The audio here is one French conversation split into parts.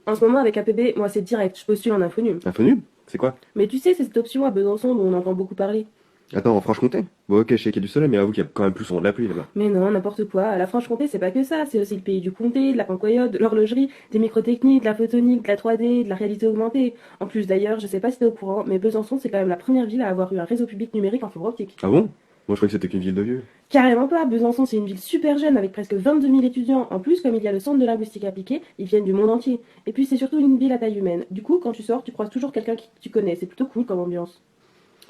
En ce moment, avec APB, moi c'est direct, je postule en Infonum. Infonub? C'est quoi? Mais tu sais, c'est cette option à Besançon dont on entend beaucoup parler. Attends, en Franche-Comté? Bon, ok, je sais qu'il y a du soleil, mais avoue qu'il y a quand même plus souvent de la pluie là-bas. Mais non, n'importe quoi. La Franche-Comté, c'est pas que ça. C'est aussi le pays du comté, de la cancoyote, de l'horlogerie, des microtechniques, de la photonique, de la 3D, de la réalité augmentée. En plus, d'ailleurs, je sais pas si t'es au courant, mais Besançon, c'est quand même la première ville à avoir eu un réseau public numérique en fibre optique. Ah bon? Moi je croyais que c'était qu'une ville de vieux. Carrément pas. Besançon, c'est une ville super jeune avec presque 22 000 étudiants. En plus, comme il y a le centre de linguistique appliquée, ils viennent du monde entier. Et puis, c'est surtout une ville à taille humaine. Du coup, quand tu sors, tu croises toujours quelqu'un que tu connais. C'est plutôt cool comme ambiance.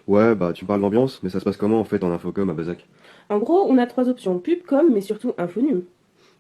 Ouais, bah tu me parles d'ambiance, mais ça se passe comment en fait en infocom à Bazac? En gros, on a trois options, pub, com, mais surtout Infonum.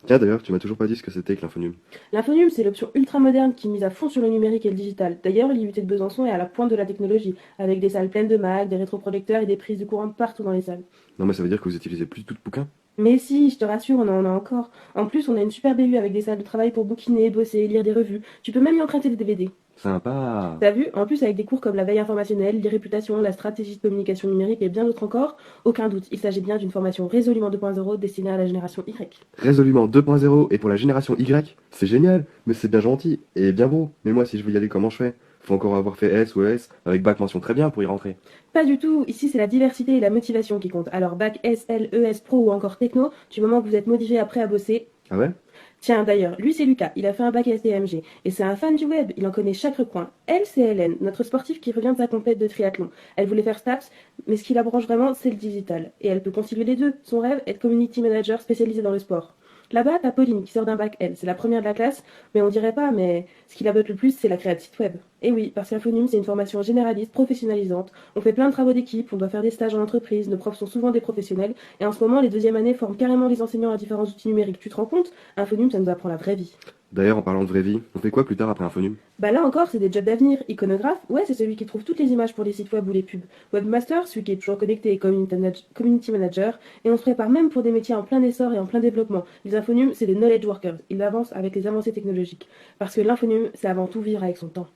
Tiens d'ailleurs, tu m'as toujours pas dit ce que c'était que l'infonum. L'Infonum, c'est l'option ultra moderne qui mise à fond sur le numérique et le digital. D'ailleurs, l'IUT de Besançon est à la pointe de la technologie, avec des salles pleines de Mac, des rétroprojecteurs et des prises de courant partout dans les salles. Non mais ça veut dire que vous utilisez plus tout de bouquins? Mais si, je te rassure, on en a encore. En plus, on a une super BU avec des salles de travail pour bouquiner, bosser, lire des revues. Tu peux même y emprunter des DVD. Sympa. T'as vu? En plus, avec des cours comme la veille informationnelle, l'irréputation, la stratégie de communication numérique et bien d'autres encore, aucun doute, il s'agit bien d'une formation résolument 2.0 destinée à la génération Y. Résolument 2.0 et pour la génération Y, c'est génial, mais c'est bien gentil et bien beau. Mais moi si je veux y aller, comment je fais? Faut encore avoir fait S ou ES avec bac mention très bien pour y rentrer. Pas du tout, ici c'est la diversité et la motivation qui comptent. Alors bac S, L, ES, Pro ou encore techno, du moment que vous êtes motivé après à bosser. Ah ouais? Tiens d'ailleurs, lui c'est Lucas, il a fait un bac SDMG et c'est un fan du web, il en connaît chaque recoin. Elle c'est Hélène, notre sportive qui revient de sa compète de triathlon. Elle voulait faire STAPS, mais ce qui la branche vraiment c'est le digital. Et elle peut concilier les deux. Son rêve, être community manager spécialisé dans le sport. Là-bas, t'as Pauline qui sort d'un bac L, c'est la première de la classe, mais on dirait pas, mais ce qui la botte le plus, c'est la création de site web. Et oui, parce qu'Infonum, c'est une formation généraliste, professionnalisante. On fait plein de travaux d'équipe, on doit faire des stages en entreprise, nos profs sont souvent des professionnels, et en ce moment, les deuxièmes années forment carrément les enseignants à différents outils numériques. Tu te rends compte? Infonum, ça nous apprend la vraie vie. D'ailleurs en parlant de vraie vie, on fait quoi plus tard après Infonum? Bah là encore, c'est des jobs d'avenir. Iconographe, ouais, c'est celui qui trouve toutes les images pour les sites web ou les pubs. Webmaster, celui qui est toujours connecté et community manager. Et on se prépare même pour des métiers en plein essor et en plein développement. Les Infonum, c'est des knowledge workers. Ils avancent avec les avancées technologiques. Parce que l'infonum, c'est avant tout vivre avec son temps.